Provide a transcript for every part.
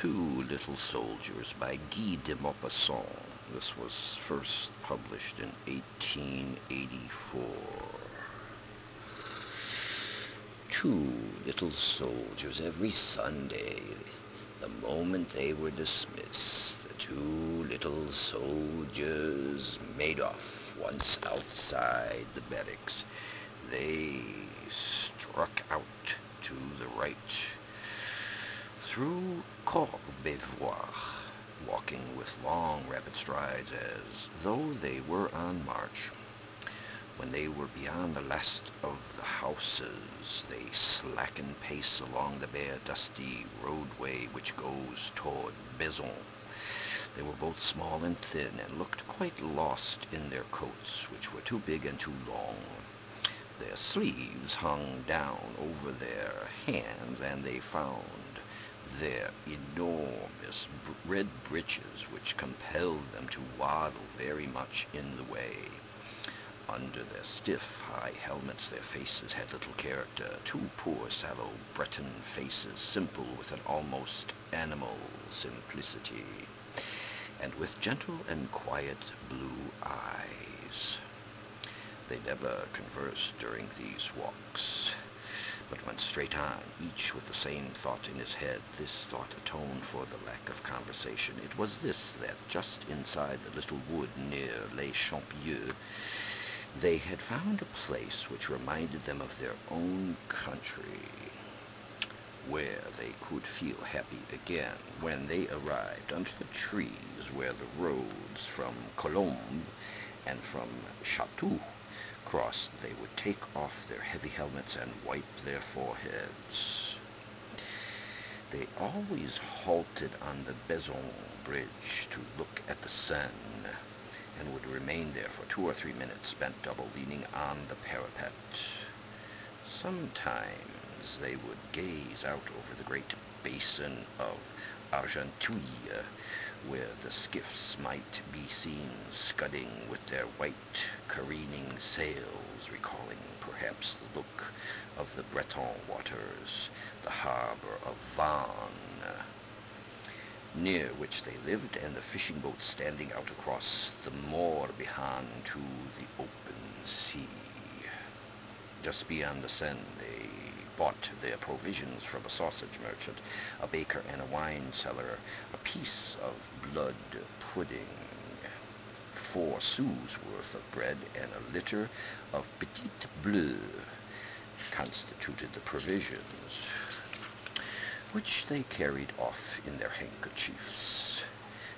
Two Little Soldiers by Guy de Maupassant. This was first published in 1884. Two little soldiers every Sunday. The moment they were dismissed, the two little soldiers made off. Once outside the barracks, they struck out to the right through Courbevoie, walking with long, rapid strides as though they were on march. When they were beyond the last of the houses, they slackened pace along the bare, dusty roadway which goes toward Maison. They were both small and thin, and looked quite lost in their coats, which were too big and too long. Their sleeves hung down over their hands, and they found their enormous red breeches, which compelled them to waddle very much in the way. Under their stiff, high helmets, their faces had little character, two poor, sallow Breton faces, simple with an almost animal simplicity, and with gentle and quiet blue eyes. They never conversed during these walks, but went straight on, each with the same thought in his head. This thought atoned for the lack of conversation. It was this, that just inside the little wood near Les Champigneux, they had found a place which reminded them of their own country, where they could feel happy again. When they arrived under the trees where the roads from Colombes and from Chateau crossed, they would take off their heavy helmets and wipe their foreheads. They always halted on the Maison bridge to look at the Seine, and would remain there for 2 or 3 minutes, bent double, leaning on the parapet. Sometimes they would gaze out over the great basin of Argenteuil, where the skiffs might be seen scudding with their white, careening sails, recalling perhaps the look of the Breton waters, the harbor of Vannes, near which they lived, and the fishing boats standing out across the Morbihan to the open sea. Just beyond the Seine, they bought their provisions from a sausage merchant, a baker, and a wine cellar, a piece of blood pudding, 4 sous worth of bread, and a litter of petites bleues constituted the provisions, which they carried off in their handkerchiefs.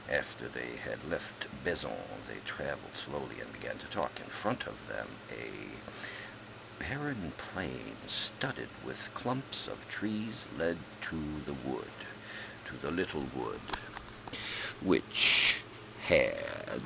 After they had left Maison, they traveled slowly and began to talk. In front of them, a barren plain studded with clumps of trees led to the wood, to the little wood, which had